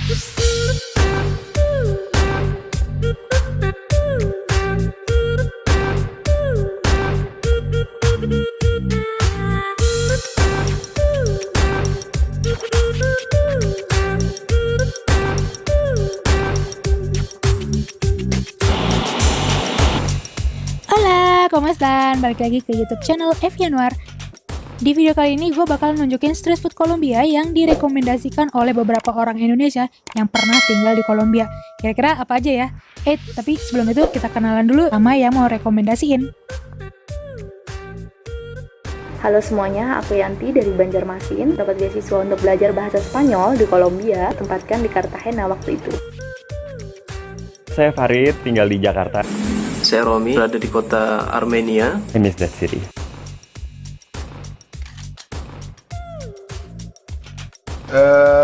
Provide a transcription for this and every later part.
Hola, ¿cómo están? Balik lagi ke YouTube channel Evianwar. Di video kali ini gue bakal nunjukin street food Kolombia yang direkomendasikan oleh beberapa orang Indonesia yang pernah tinggal di Kolombia. Kira-kira apa aja ya? Tapi sebelum itu kita kenalan dulu sama yang mau rekomendasiin. Halo semuanya, aku Yanti dari Banjarmasin, dapat beasiswa untuk belajar bahasa Spanyol di Kolombia, tempatkan di Cartagena waktu itu. Saya Farid, tinggal di Jakarta. Saya Romi, berada di kota Armenia. I miss that city.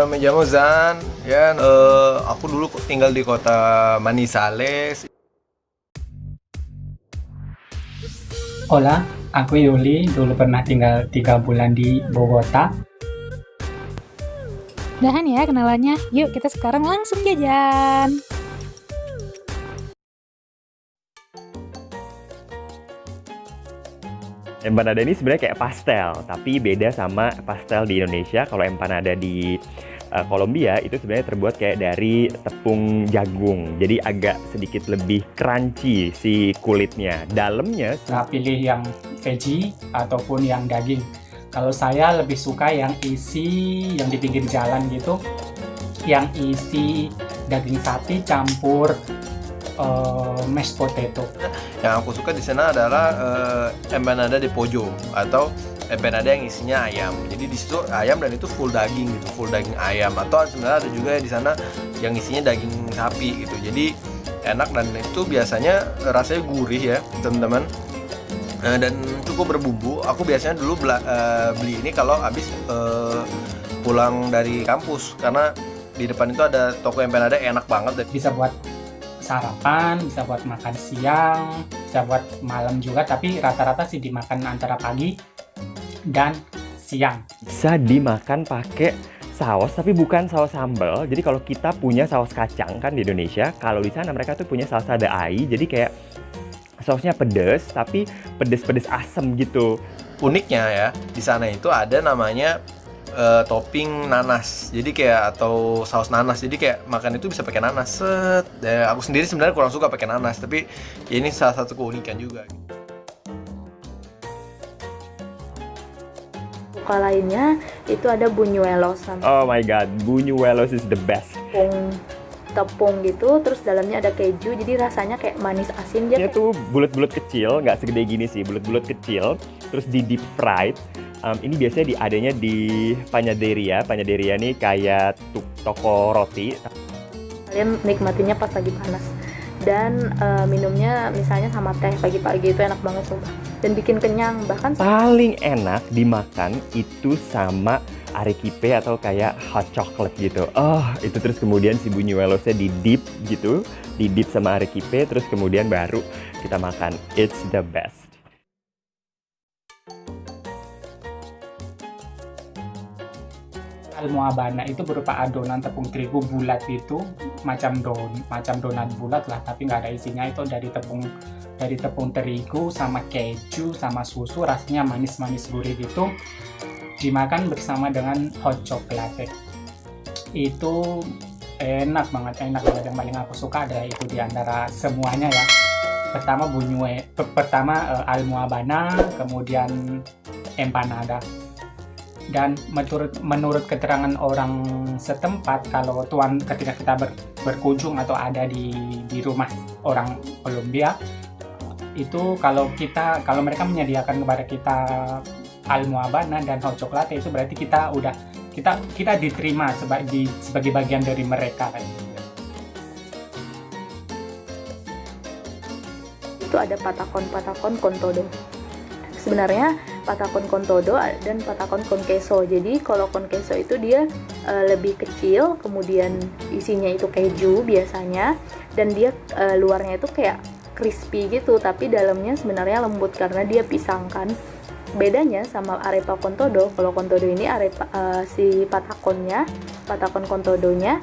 Me llamo Zan, ya. Aku dulu tinggal di kota Manizales. Hola, aku Yuli, dulu pernah tinggal 3 bulan di Bogota. Udahan ya kenalannya, yuk kita sekarang langsung jajan. Empanada ini sebenarnya kayak pastel, tapi beda sama pastel di Indonesia. Kalau empanada di Kolombia itu sebenarnya terbuat kayak dari tepung jagung, jadi agak sedikit lebih crunchy si kulitnya. Dalamnya Nah, pilih yang veggie ataupun yang daging. Kalau saya lebih suka yang isi, yang di pinggir jalan gitu, yang isi daging sapi campur mashed potato. Yang aku suka di sana adalah empanada de pollo atau empanada yang isinya ayam. Jadi di situ ayam dan itu full daging gitu, full daging ayam. Atau sebenarnya ada juga di sana yang isinya daging sapi gitu. Jadi enak dan itu biasanya rasanya gurih ya teman-teman. Dan cukup berbumbu. Aku biasanya dulu beli ini kalau habis pulang dari kampus karena di depan itu ada toko empanada enak banget. Bisa buat sarapan, bisa buat makan siang, bisa buat malam juga, tapi rata-rata sih dimakan antara pagi dan siang. bisa dimakan pakai saus, tapi bukan saus sambal. Jadi kalau kita punya saus kacang kan di Indonesia, kalau di sana mereka tuh punya saus adai. Jadi kayak sausnya pedes, tapi pedes-pedes asem gitu. Uniknya ya di sana itu ada namanya topping nanas, jadi kayak atau saus nanas, jadi kayak makan itu bisa pakai nanas. Aku sendiri sebenarnya kurang suka pakai nanas, tapi ya ini salah satu keunikan juga. Buka lainnya itu ada buñuelos sama Oh my god, buñuelos is the best. tepung gitu, terus dalamnya ada keju, jadi rasanya kayak manis asin dia. Ini tuh bulat-bulat kecil, nggak segede gini sih, bulat-bulat kecil, terus di deep fried. Ini biasanya adanya di panaderia. Panaderia nih kayak toko roti. Kalian nikmatinya pas lagi panas. Dan minumnya misalnya sama teh pagi-pagi itu enak banget sumpah. Dan bikin kenyang, bahkan Paling enak dimakan itu sama arequipe atau kayak hot chocolate gitu. Itu terus kemudian si buñuelosnya di dip gitu, di dip sama arequipe, terus kemudian baru kita makan. It's the best. Almohabana itu berupa adonan tepung terigu bulat itu, macam donat bulat lah, tapi nggak ada isinya. Itu dari tepung terigu sama keju sama susu, rasanya manis-manis gurih gitu. Dimakan bersama dengan hot chocolate. Itu enak banget. Yang paling aku suka adalah itu di antara semuanya ya. Pertama almohabana, kemudian empanada. Dan menurut keterangan orang setempat, kalau ketika kita berkunjung atau ada di rumah orang Kolombia, itu kalau mereka menyediakan kepada kita almohabana dan hot chocolate, itu berarti kita diterima sebagai bagian dari mereka kan. itu ada patakon con todo. Sebenarnya patakon con todo dan patakon con queso. Jadi kalau con queso itu dia lebih kecil, kemudian isinya itu keju biasanya, dan dia luarnya itu kayak crispy gitu, tapi dalamnya sebenarnya lembut karena dia pisang kan. Bedanya sama arepa con todo, kalau con todo ini si patakon con todonya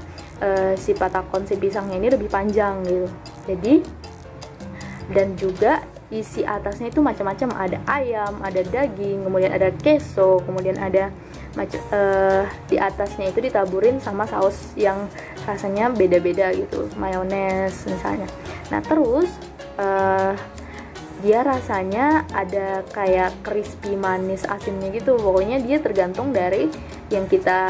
si patakon si pisangnya ini lebih panjang gitu. Jadi dan juga isi atasnya itu macam-macam, ada ayam, ada daging, kemudian ada keso, kemudian ada di atasnya itu ditaburin sama saus yang rasanya beda-beda gitu, mayones misalnya. Nah terus dia rasanya ada kayak crispy manis asinnya gitu. Pokoknya dia tergantung dari yang kita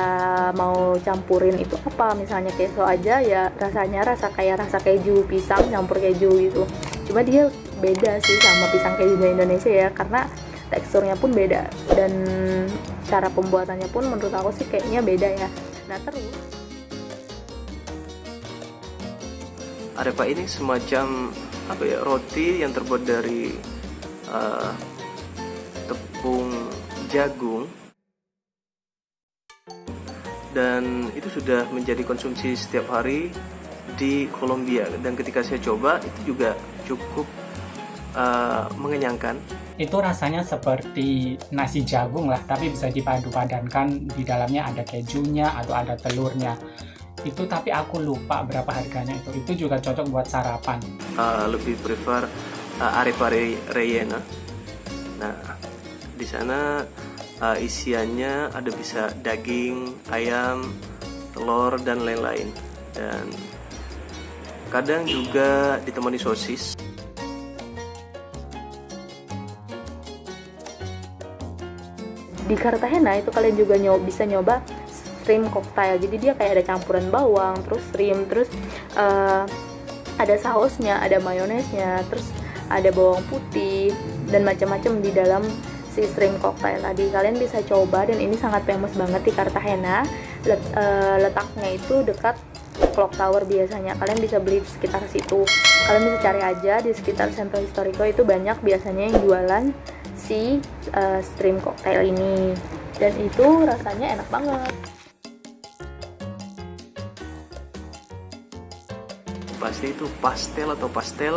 mau campurin itu apa. Misalnya keso aja ya rasanya rasa keju, pisang campur keju gitu. Cuma dia beda sih sama pisang kejunya Indonesia ya, karena teksturnya pun beda dan cara pembuatannya pun menurut aku sih kayaknya beda ya. Nah terus arepa ini semacam apa ya, roti yang terbuat dari tepung jagung, dan itu sudah menjadi konsumsi setiap hari di Kolombia. Dan ketika saya coba itu juga cukup mengenyangkan. Itu rasanya seperti nasi jagung lah, tapi bisa dipadu-padankan, di dalamnya ada kejunya atau ada telurnya. Itu tapi aku lupa berapa harganya itu. Itu juga cocok buat sarapan. Lebih prefer arepa rellena. Nah, di sana isiannya ada bisa daging, ayam, telur dan lain-lain. Dan kadang juga ditemani sosis. di Cartagena itu kalian juga bisa nyoba shrimp cocktail. Jadi dia kayak ada campuran bawang, terus shrimp, terus ada sausnya, ada mayonesnya, terus ada bawang putih dan macam-macam di dalam si shrimp cocktail tadi. Kalian bisa coba dan ini sangat famous banget di Cartagena. Letaknya itu dekat Clock Tower biasanya. Kalian bisa beli di sekitar situ. Kalian bisa cari aja di sekitar Centro Historico, itu banyak biasanya yang jualan si shrimp cocktail ini. Dan itu rasanya enak banget. Pasti itu pastel atau pastel,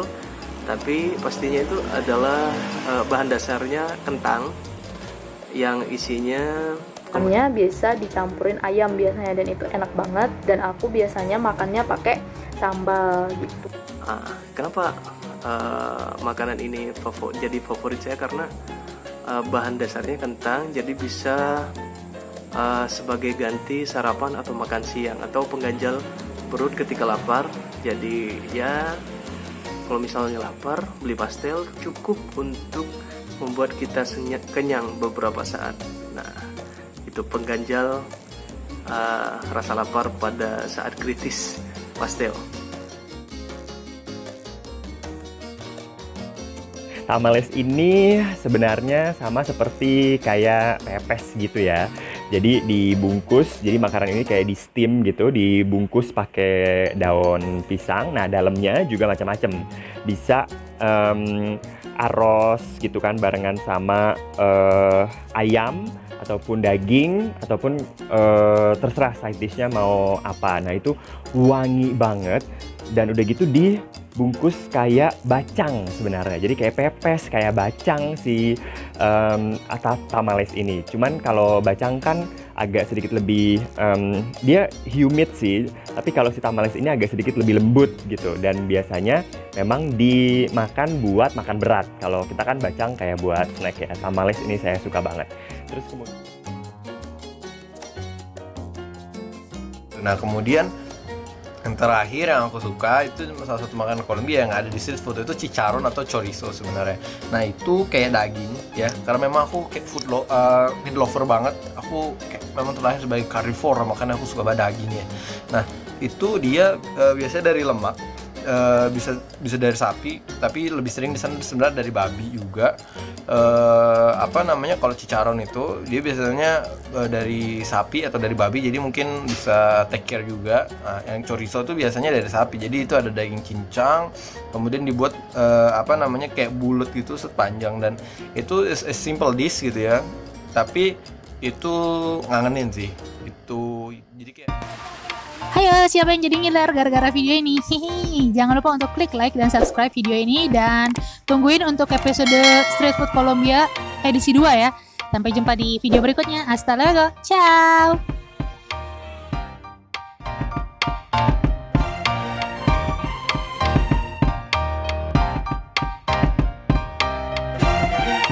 tapi pastinya itu adalah bahan dasarnya kentang yang isinya Makannya biasa dicampurin ayam biasanya, dan itu enak banget. Dan aku biasanya makannya pakai sambal gitu. Kenapa makanan ini jadi favorit saya? Karena bahan dasarnya kentang, jadi bisa sebagai ganti sarapan atau makan siang atau pengganjal perut ketika lapar. Jadi ya kalau misalnya lapar, beli pastel cukup untuk membuat kita kenyang beberapa saat. Nah, itu pengganjal rasa lapar pada saat kritis, pastel. Tamales ini sebenarnya sama seperti kayak pepes gitu ya. Jadi dibungkus, jadi makanan ini kayak di steam gitu, dibungkus pakai daun pisang. Nah dalamnya juga macam-macam. Bisa arroz gitu kan, barengan sama ayam ataupun daging, ataupun terserah side dishnya mau apa. Nah itu wangi banget, dan udah gitu dibungkus kayak bacang sebenarnya. Jadi kayak pepes, kayak bacang si tamales ini. Cuman kalau bacang kan agak sedikit lebih, dia humid sih, tapi kalau si tamales ini agak sedikit lebih lembut gitu. Dan biasanya memang dimakan buat makan berat. Kalau kita kan bacang kayak buat snack ya. Tamales ini saya suka banget. Terus kemudian yang terakhir yang aku suka itu salah satu makanan Kolombia yang ada di street food, itu chicharron atau chorizo sebenarnya. Nah itu kayak daging ya, karena memang aku kayak meat lover banget. Aku kayak memang terlahir sebagai carnivore, makanya aku suka banget daging ya. Nah itu dia biasanya dari lemak, bisa dari sapi, tapi lebih sering di sana sebenarnya dari babi juga. Kalau chicharron itu dia biasanya dari sapi atau dari babi, jadi mungkin bisa take care juga. Yang chorizo itu biasanya dari sapi, jadi itu ada daging cincang, kemudian dibuat kayak bulat gitu sepanjang, dan itu is a simple dish gitu ya, tapi itu ngangenin sih itu. Jadi kayak Hayo, siapa yang jadi ngiler gara-gara video ini? Hihi, jangan lupa untuk klik like dan subscribe video ini, dan tungguin untuk episode Street Food Kolombia edisi 2 ya. Sampai jumpa di video berikutnya. Hasta luego. Ciao. Bye.